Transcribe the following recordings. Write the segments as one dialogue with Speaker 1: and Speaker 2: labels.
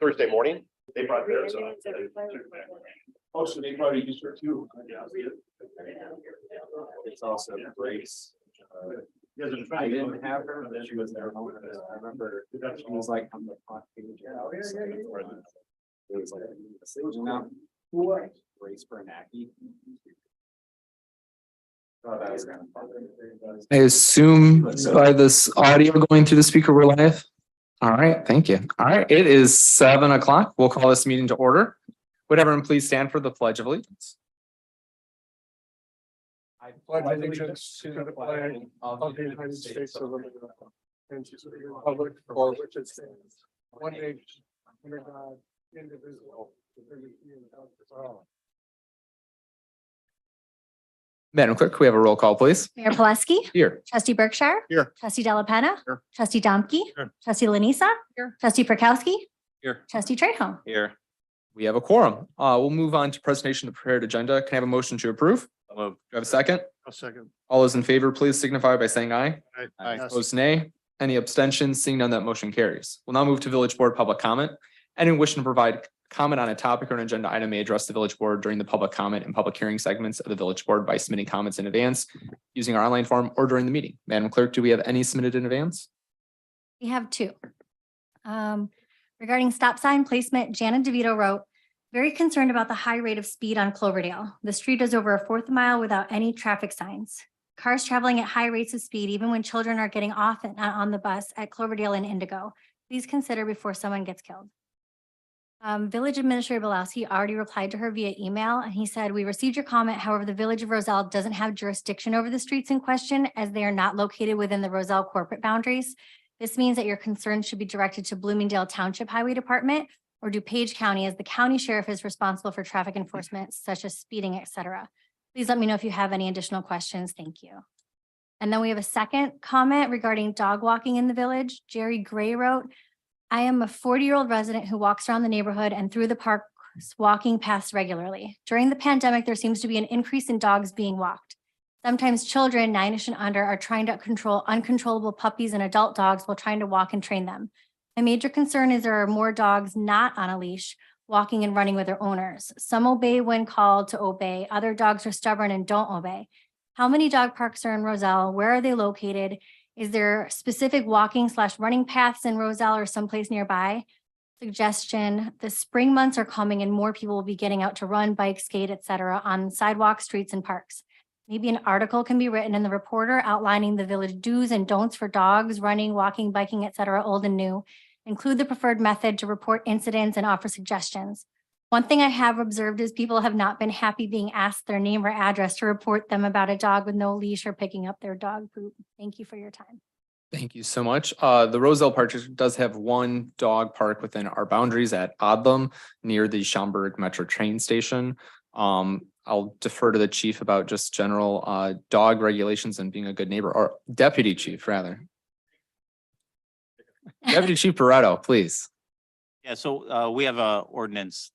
Speaker 1: Thursday morning. They brought theirs.
Speaker 2: Oh, so they brought a user too. It's also Grace. I didn't have her, but she was there. I remember she was like on the front page. It was like Grace Bernacki. Oh, that was kind of fun.
Speaker 3: I assume by this audio going through the speaker, we're live. All right, thank you. All right, it is 7 o'clock. We'll call this meeting to order. Would everyone please stand for the Pledge of Allegiance?
Speaker 2: I pledge allegiance to the flag of the United States of America and to the republic for which it stands, one nation, under God, indivisible, with liberty and justice for all.
Speaker 3: Madam Clerk, can we have a roll call, please?
Speaker 4: Mayor Pileski,
Speaker 3: Here.
Speaker 4: Trustee Berkshire.
Speaker 1: Here.
Speaker 4: Trustee Della Penna.
Speaker 1: Here.
Speaker 4: Trustee Domke.
Speaker 1: Here.
Speaker 4: Trustee Lanisa.
Speaker 1: Here.
Speaker 4: Trustee Perkowski.
Speaker 1: Here.
Speaker 4: Trustee Trejo.
Speaker 1: Here.
Speaker 3: We have a quorum. We'll move on to presentation of the prepared agenda. Can I have a motion to approve? Do I have a second?
Speaker 2: A second.
Speaker 3: All those in favor, please signify by saying aye.
Speaker 2: Aye.
Speaker 3: Opposed, nay. Any abstentions? Seeing none, that motion carries. We'll now move to Village Board public comment. Anyone wishing to provide comment on a topic or an agenda item may address the Village Board during the public comment and public hearing segments of the Village Board by submitting comments in advance using our online form or during the meeting. Madam Clerk, do we have any submitted in advance?
Speaker 4: We have two. Regarding stop sign placement, Janet DeVito wrote, very concerned about the high rate of speed on Cloverdale. The street is over a fourth mile without any traffic signs. Cars traveling at high rates of speed, even when children are getting off and on the bus at Cloverdale and Indigo. Please consider before someone gets killed. Village Administrator Belowski already replied to her via email, and he said, we received your comment. However, the Village of Roselle doesn't have jurisdiction over the streets in question as they are not located within the Roselle corporate boundaries. This means that your concerns should be directed to Bloomingdale Township Highway Department or DuPage County, as the county sheriff is responsible for traffic enforcement, such as speeding, etc. Please let me know if you have any additional questions. Thank you. And then we have a second comment regarding dog walking in the village. Jerry Gray wrote, I am a 40-year-old resident who walks around the neighborhood and through the parks walking paths regularly. During the pandemic, there seems to be an increase in dogs being walked. Sometimes children 9-ish and under are trying to control uncontrollable puppies and adult dogs while trying to walk and train them. My major concern is there are more dogs not on a leash, walking and running with their owners. Some obey when called to obey. Other dogs are stubborn and don't obey. How many dog parks are in Roselle? Where are they located? Is there specific walking/running paths in Roselle or someplace nearby? Suggestion, the spring months are coming and more people will be getting out to run, bike, skate, etc. on sidewalks, streets, and parks. Maybe an article can be written in the Reporter outlining the village do's and don'ts for dogs, running, walking, biking, etc., old and new. Include the preferred method to report incidents and offer suggestions. One thing I have observed is people have not been happy being asked their name or address to report them about a dog with no leash or picking up their dog poop. Thank you for your time.
Speaker 3: Thank you so much. The Roselle Park District does have one dog park within our boundaries at Odlum near the Schaumburg Metro train station. I'll defer to the chief about just general dog regulations and being a good neighbor, or deputy chief rather. Deputy Chief Barretto, please.
Speaker 5: Yeah, so we have a ordinance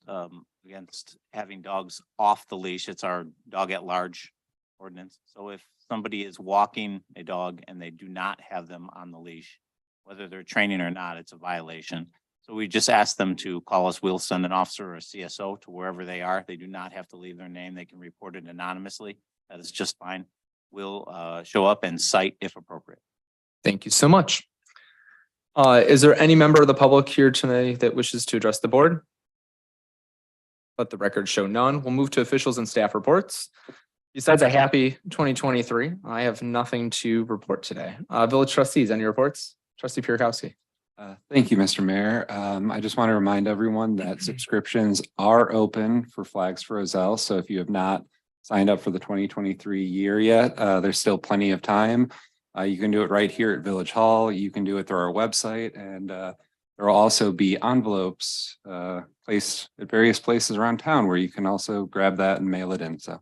Speaker 5: against having dogs off the leash. It's our dog at large ordinance. So if somebody is walking a dog and they do not have them on the leash, whether they're training or not, it's a violation. So we just ask them to call us. We'll send an officer or a CSO to wherever they are. They do not have to leave their name. They can report it anonymously. That is just fine. We'll show up and cite if appropriate.
Speaker 3: Thank you so much. Is there any member of the public here today that wishes to address the board? Let the record show none. We'll move to officials and staff reports. Besides a happy 2023, I have nothing to report today. Village trustees, any reports? Trustee Pierkowski.
Speaker 6: Thank you, Mr. Mayor. I just want to remind everyone that subscriptions are open for Flags for Roselle. So if you have not signed up for the 2023 year yet, there's still plenty of time. You can do it right here at Village Hall. You can do it through our website, and there will also be envelopes placed at various places around town where you can also grab that and mail it in. So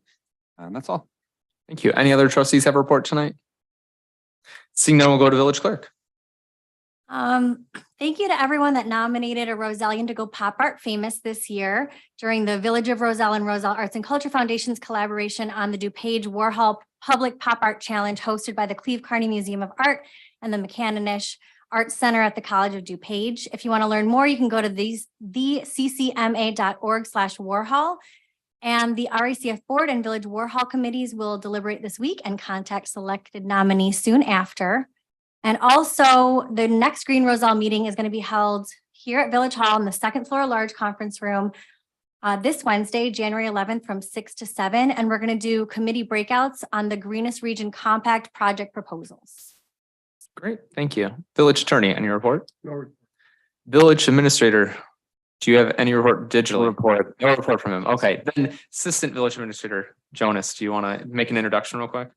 Speaker 6: that's all.
Speaker 3: Thank you. Any other trustees have a report tonight? Seeing none, we'll go to Village Clerk.
Speaker 4: Thank you to everyone that nominated a Rosellian to go pop art famous this year during the Village of Roselle and Roselle Arts and Culture Foundation's collaboration on the DuPage Warhol Public Pop Art Challenge hosted by the Cleve Carney Museum of Art and the McCannanish Arts Center at the College of DuPage. If you want to learn more, you can go to theccma.org/Warhol. And the RACF Board and Village Warhol Committees will deliberate this week and contact selected nominees soon after. And also, the next Green Roselle meeting is going to be held here at Village Hall in the second floor large conference room this Wednesday, January 11th from 6 to 7. And we're going to do committee breakouts on the Greenest Region Compact project proposals.
Speaker 3: Great, thank you. Village Attorney, any report? Village Administrator, do you have any report digitally? Report. No report from him. Okay, then Assistant Village Administrator Jonas, do you want to make an introduction real quick?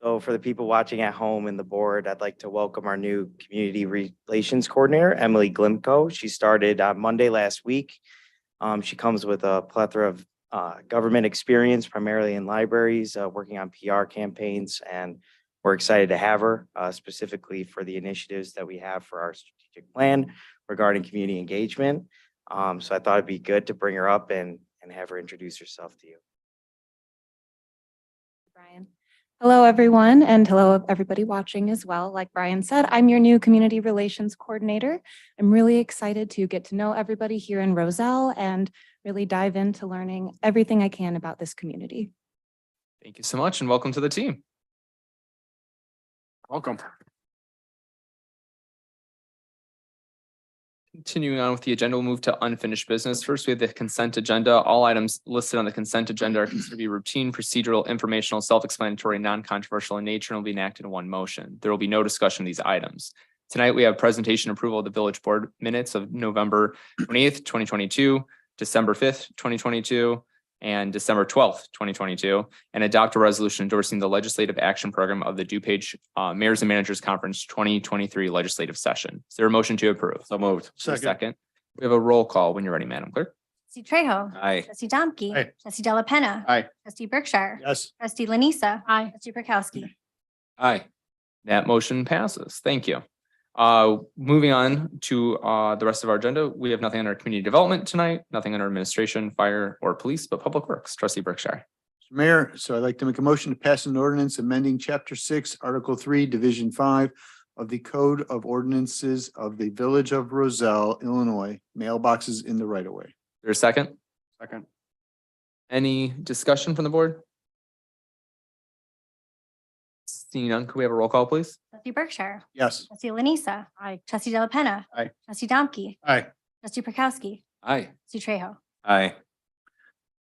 Speaker 7: So for the people watching at home and the board, I'd like to welcome our new Community Relations Coordinator, Emily Glimko. She started on Monday last week. She comes with a plethora of government experience, primarily in libraries, working on PR campaigns, and we're excited to have her specifically for the initiatives that we have for our strategic plan regarding community engagement. So I thought it'd be good to bring her up and have her introduce herself to you.
Speaker 8: Brian. Hello, everyone, and hello, everybody watching as well. Like Brian said, I'm your new Community Relations Coordinator. I'm really excited to get to know everybody here in Roselle and really dive into learning everything I can about this community.
Speaker 3: Thank you so much and welcome to the team.
Speaker 2: Welcome.
Speaker 3: Continuing on with the agenda, we'll move to unfinished business. First, we have the consent agenda. All items listed on the consent agenda are considered to be routine, procedural, informational, self-explanatory, non-controversial in nature, and will be enacted in one motion. There will be no discussion of these items. Tonight, we have presentation approval of the village board minutes of November 28th, 2022, December 5th, 2022, and December 12th, 2022, and adopt a resolution endorsing the legislative action program of the DuPage Mayors and Managers Conference 2023 legislative session. Is there a motion to approve? So moved. Second. We have a roll call when you're ready, Madam Clerk.
Speaker 4: Trustee Trejo.
Speaker 3: Aye.
Speaker 4: Trustee Domke.
Speaker 2: Aye.
Speaker 4: Trustee Della Penna.
Speaker 2: Aye.
Speaker 4: Trustee Berkshire.
Speaker 2: Yes.
Speaker 4: Trustee Lanisa. Aye. Trustee Prokowski.
Speaker 6: Aye.
Speaker 3: That motion passes. Thank you. Moving on to the rest of our agenda, we have nothing under community development tonight, nothing under administration, fire, or police, but public works. Trustee Berkshire.
Speaker 9: Mr. Mayor, so I'd like to make a motion to pass an ordinance amending Chapter 6, Article 3, Division 5 of the Code of Ordinances of the Village of Roselle, Illinois, mailboxes in the right of way.
Speaker 3: There's a second.
Speaker 2: Second.
Speaker 3: Any discussion from the board? Seeing none, could we have a roll call, please?
Speaker 4: Trustee Berkshire.
Speaker 9: Yes.
Speaker 4: Trustee Lanisa. Aye. Trustee Della Penna.
Speaker 2: Aye.
Speaker 4: Trustee Domke.
Speaker 2: Aye.
Speaker 4: Trustee Prokowski.
Speaker 6: Aye.
Speaker 4: Trustee Trejo.
Speaker 5: Aye.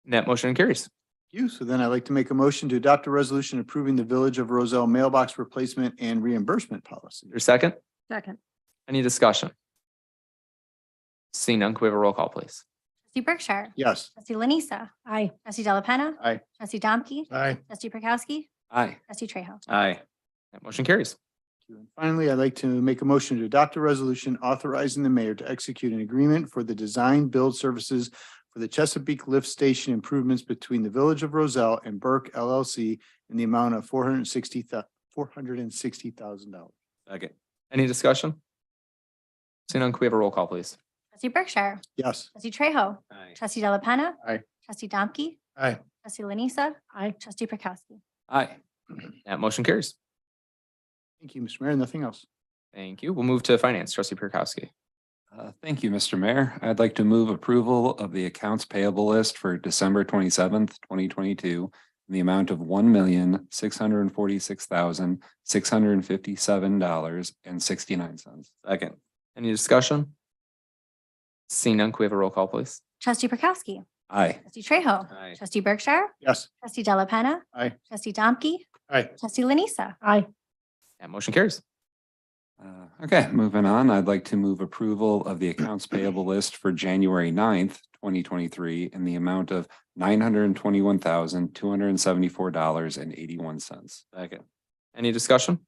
Speaker 3: That motion carries.
Speaker 9: You. So then I'd like to make a motion to adopt a resolution approving the Village of Roselle mailbox replacement and reimbursement policy.
Speaker 3: There's a second.
Speaker 4: Second.
Speaker 3: Any discussion? Seeing none, could we have a roll call, please?
Speaker 4: Trustee Berkshire.
Speaker 9: Yes.
Speaker 4: Trustee Lanisa. Aye. Trustee Della Penna.
Speaker 2: Aye.
Speaker 4: Trustee Domke.
Speaker 2: Aye.
Speaker 4: Trustee Prokowski.
Speaker 6: Aye.
Speaker 4: Trustee Trejo.
Speaker 5: Aye.
Speaker 3: That motion carries.
Speaker 9: And finally, I'd like to make a motion to adopt a resolution authorizing the mayor to execute an agreement for the design build services for the Chesapeake Lift Station improvements between the Village of Roselle and Burke LLC in the amount of $460,000.
Speaker 5: Second.
Speaker 3: Any discussion? Seeing none, could we have a roll call, please?
Speaker 4: Trustee Berkshire.
Speaker 9: Yes.
Speaker 4: Trustee Trejo.
Speaker 5: Aye.
Speaker 4: Trustee Della Penna.
Speaker 2: Aye.
Speaker 4: Trustee Domke.
Speaker 2: Aye.
Speaker 4: Trustee Lanisa. Aye. Trustee Prokowski.
Speaker 6: Aye.
Speaker 3: That motion carries.
Speaker 9: Thank you, Mr. Mayor. Nothing else.
Speaker 3: Thank you. We'll move to finance. Trustee Prokowski.
Speaker 6: Thank you, Mr. Mayor. I'd like to move approval of the accounts payable list for December 27th, 2022 in the amount of $1,646,657.69.
Speaker 5: Second.
Speaker 3: Any discussion? Seeing none, could we have a roll call, please?
Speaker 4: Trustee Prokowski.
Speaker 6: Aye.
Speaker 4: Trustee Trejo.
Speaker 5: Aye.
Speaker 4: Trustee Berkshire.
Speaker 9: Yes.
Speaker 4: Trustee Della Penna.
Speaker 9: Aye.
Speaker 4: Trustee Domke.
Speaker 2: Aye.
Speaker 4: Trustee Lanisa. Aye.
Speaker 3: That motion carries.
Speaker 6: Okay, moving on. I'd like to move approval of the accounts payable list for January 9th, 2023 in the amount of $921,274.81.
Speaker 5: Second.
Speaker 3: Any discussion?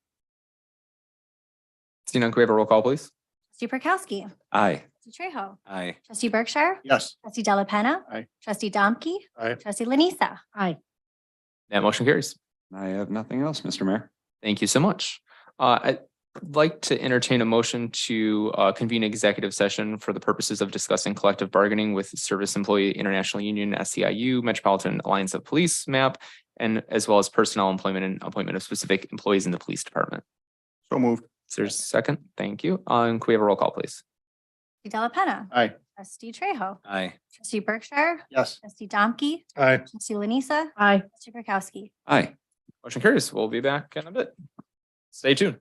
Speaker 3: Seeing none, could we have a roll call, please?
Speaker 4: Trustee Prokowski.
Speaker 6: Aye.
Speaker 4: Trustee Trejo.
Speaker 5: Aye.
Speaker 4: Trustee Berkshire.
Speaker 9: Yes.
Speaker 4: Trustee Della Penna.
Speaker 2: Aye.
Speaker 4: Trustee Domke.
Speaker 2: Aye.
Speaker 4: Trustee Lanisa. Aye.
Speaker 3: That motion carries.
Speaker 6: I have nothing else, Mr. Mayor.
Speaker 3: Thank you so much. like to entertain a motion to convene executive session for the purposes of discussing collective bargaining with Service Employee International Union, SEIU, Metropolitan Alliance of Police, MAP, and as well as personnel employment and appointment of specific employees in the police department.
Speaker 9: So moved.
Speaker 3: Is there a second? Thank you. And can we have a roll call, please?
Speaker 4: Trustee Delapenna.
Speaker 9: Aye.
Speaker 4: Trustee Trejo.
Speaker 5: Aye.
Speaker 4: Trustee Berkshire.
Speaker 9: Yes.
Speaker 4: Trustee Domke.
Speaker 9: Aye.
Speaker 4: Trustee Lanisa.
Speaker 8: Aye.
Speaker 4: Trustee Burkowski.
Speaker 6: Aye.
Speaker 3: Motion carries. We'll be back in a bit. Stay tuned.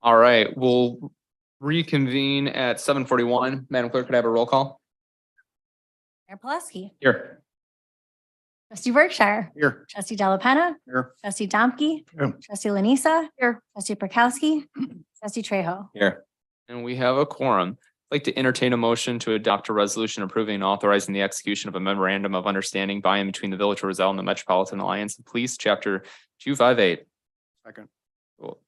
Speaker 3: All right, we'll reconvene at 7:41. Madam Clerk, could I have a roll call?
Speaker 4: Mayor Pulaski,
Speaker 3: Here.
Speaker 4: trustee Berkshire,
Speaker 9: Here.
Speaker 4: trustee Delapenna,
Speaker 9: Here.
Speaker 4: trustee Domke,
Speaker 9: Here.
Speaker 4: trustee Lanisa, trustee Prokowski, trustee Trejo.
Speaker 3: Here. And we have a quorum. I'd like to entertain a motion to adopt a resolution approving and authorizing the execution of a memorandum of understanding by and between the Village of Roselle and the Metropolitan Alliance of Police, Chapter 258.
Speaker 9: Second.
Speaker 3: Cool.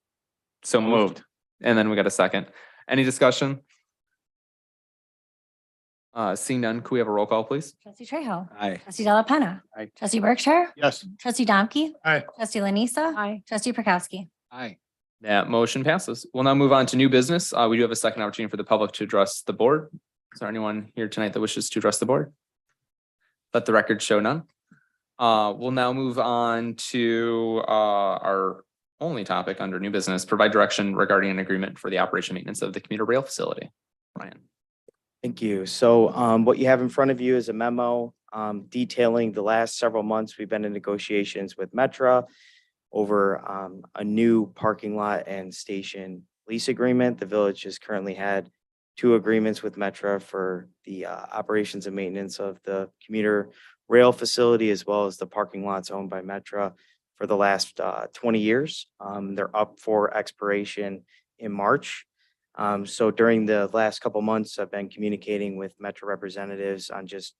Speaker 3: So moved. And then we got a second. Any discussion? Seeing none, could we have a roll call, please?
Speaker 4: Trustee Trejo,
Speaker 2: Aye.
Speaker 4: trustee Delapenna,
Speaker 2: Aye.
Speaker 4: trustee Berkshire,
Speaker 9: Yes.
Speaker 4: trustee Domke,
Speaker 9: Aye.
Speaker 4: trustee Lanisa, trustee Prokowski.
Speaker 2: Aye.
Speaker 3: That motion passes. We'll now move on to new business. We do have a second opportunity for the public to address the board. Is there anyone here tonight that wishes to address the board? Let the record show none. We'll now move on to our only topic under new business, provide direction regarding an agreement for the operation and maintenance of the commuter rail facility. Ryan.
Speaker 7: Thank you. So what you have in front of you is a memo detailing the last several months we've been in negotiations with Metra over a new parking lot and station lease agreement. The village has currently had 2 agreements with Metra for the operations and maintenance of the commuter rail facility, as well as the parking lots owned by Metra for the last 20 years. They're up for expiration in March. So during the last couple months, I've been communicating with Metro representatives on just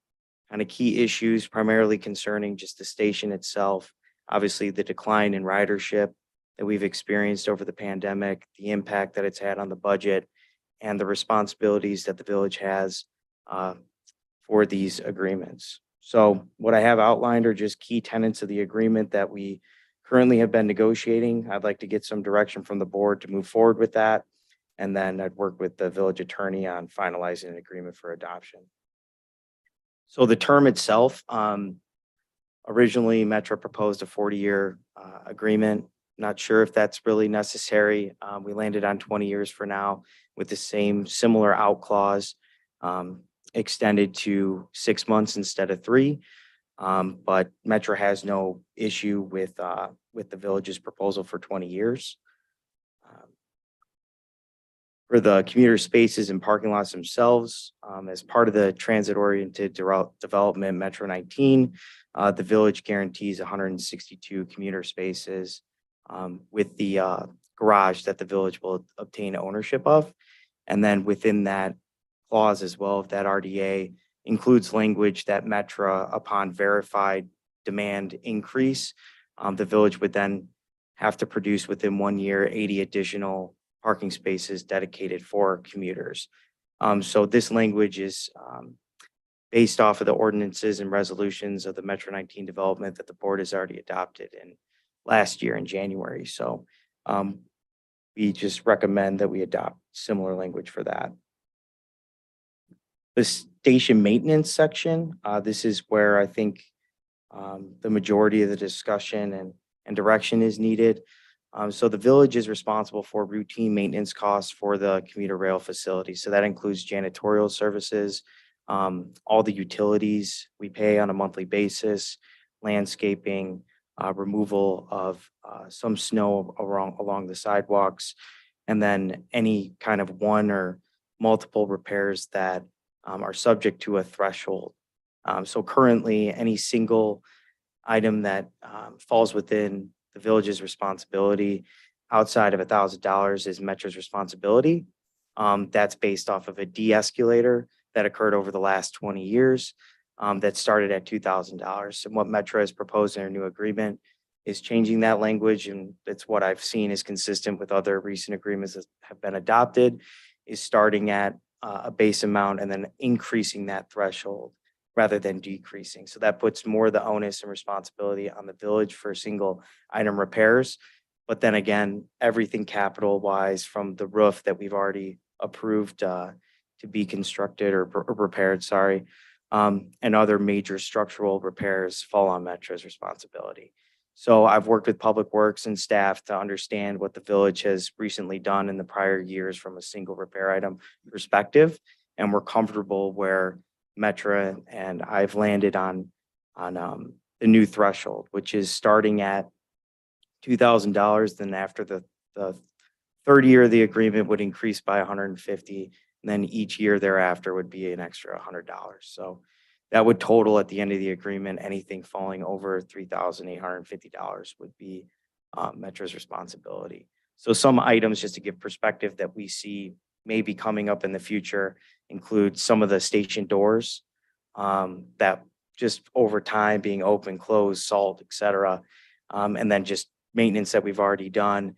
Speaker 7: kind of key issues, primarily concerning just the station itself. Obviously, the decline in ridership that we've experienced over the pandemic, the impact that it's had on the budget, and the responsibilities that the village has for these agreements. So what I have outlined are just key tenets of the agreement that we currently have been negotiating. I'd like to get some direction from the board to move forward with that. And then I'd work with the village attorney on finalizing an agreement for adoption. So the term itself, originally Metra proposed a 40-year agreement. Not sure if that's really necessary. We landed on 20 years for now with the same similar out clause, extended to 6 months instead of 3. But Metra has no issue with the village's proposal for 20 years. For the commuter spaces and parking lots themselves, as part of the transit-oriented development Metro 19, the village guarantees 162 commuter spaces with the garage that the village will obtain ownership of. And then within that clause as well, of that RDA includes language that Metra, upon verified demand increase, the village would then have to produce within 1 year 80 additional parking spaces dedicated for commuters. So this language is based off of the ordinances and resolutions of the Metro 19 development that the board has already adopted in last year in January. So we just recommend that we adopt similar language for that. The station maintenance section, this is where I think the majority of the discussion and direction is needed. So the village is responsible for routine maintenance costs for the commuter rail facility. So that includes janitorial services, all the utilities we pay on a monthly basis, landscaping, removal of some snow along the sidewalks, and then any kind of one or multiple repairs that are subject to a threshold. So currently, any single item that falls within the village's responsibility outside of $1,000 is Metra's responsibility. That's based off of a de-escalator that occurred over the last 20 years that started at $2,000. And what Metra has proposed in their new agreement is changing that language, and it's what I've seen is consistent with other recent agreements that have been adopted, is starting at a base amount and then increasing that threshold rather than decreasing. So that puts more of the onus and responsibility on the village for single item repairs. But then again, everything capital wise from the roof that we've already approved to be constructed or repaired, and other major structural repairs fall on Metra's responsibility. So I've worked with Public Works and staff to understand what the village has recently done in the prior years from a single repair item perspective. And we're comfortable where Metra and I've landed on the new threshold, which is starting at $2,000. Then after the third year of the agreement would increase by $150, and then each year thereafter would be an extra $100. So that would total at the end of the agreement, anything falling over $3,850 would be Metro's responsibility. So some items, just to give perspective, that we see maybe coming up in the future include some of the station doors that just over time being open, closed, salt, et cetera. And then just maintenance that we've already done.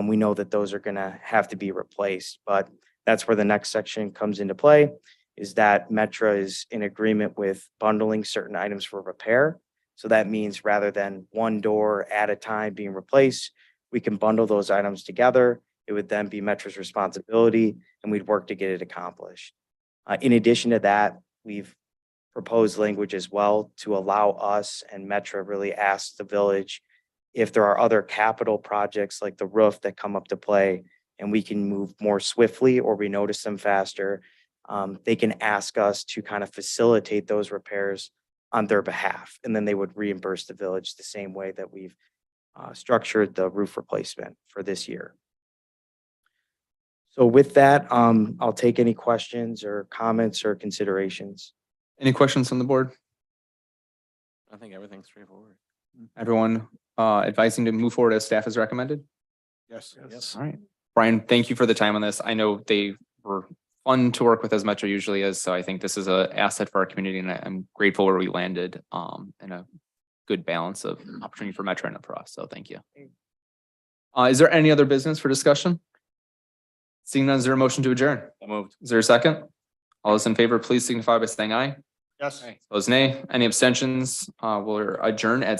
Speaker 7: We know that those are gonna have to be replaced, but that's where the next section comes into play, is that Metro is in agreement with bundling certain items for repair. So that means rather than one door at a time being replaced, we can bundle those items together. It would then be Metro's responsibility, and we'd work to get it accomplished. In addition to that, we've proposed language as well to allow us and Metro really ask the village if there are other capital projects like the roof that come up to play and we can move more swiftly or we notice them faster. They can ask us to kind of facilitate those repairs on their behalf, and then they would reimburse the village the same way that we've structured the roof replacement for this year. So with that, I'll take any questions or comments or considerations.
Speaker 3: Any questions from the board?
Speaker 2: I think everything's straightforward.
Speaker 3: Everyone advising to move forward as staff has recommended?
Speaker 9: Yes.
Speaker 3: All right. Brian, thank you for the time on this. I know they were fun to work with, as Metro usually is, so I think this is an asset for our community, and I'm grateful where we landed in a good balance of opportunity for Metro and for us, so thank you. Is there any other business for discussion? Seeing none, is there a motion to adjourn?
Speaker 2: Moved.
Speaker 3: Is there a second? All those in favor, please signify by saying aye.
Speaker 9: Yes.
Speaker 3: Opposed, nay. Any abstentions? We'll adjourn at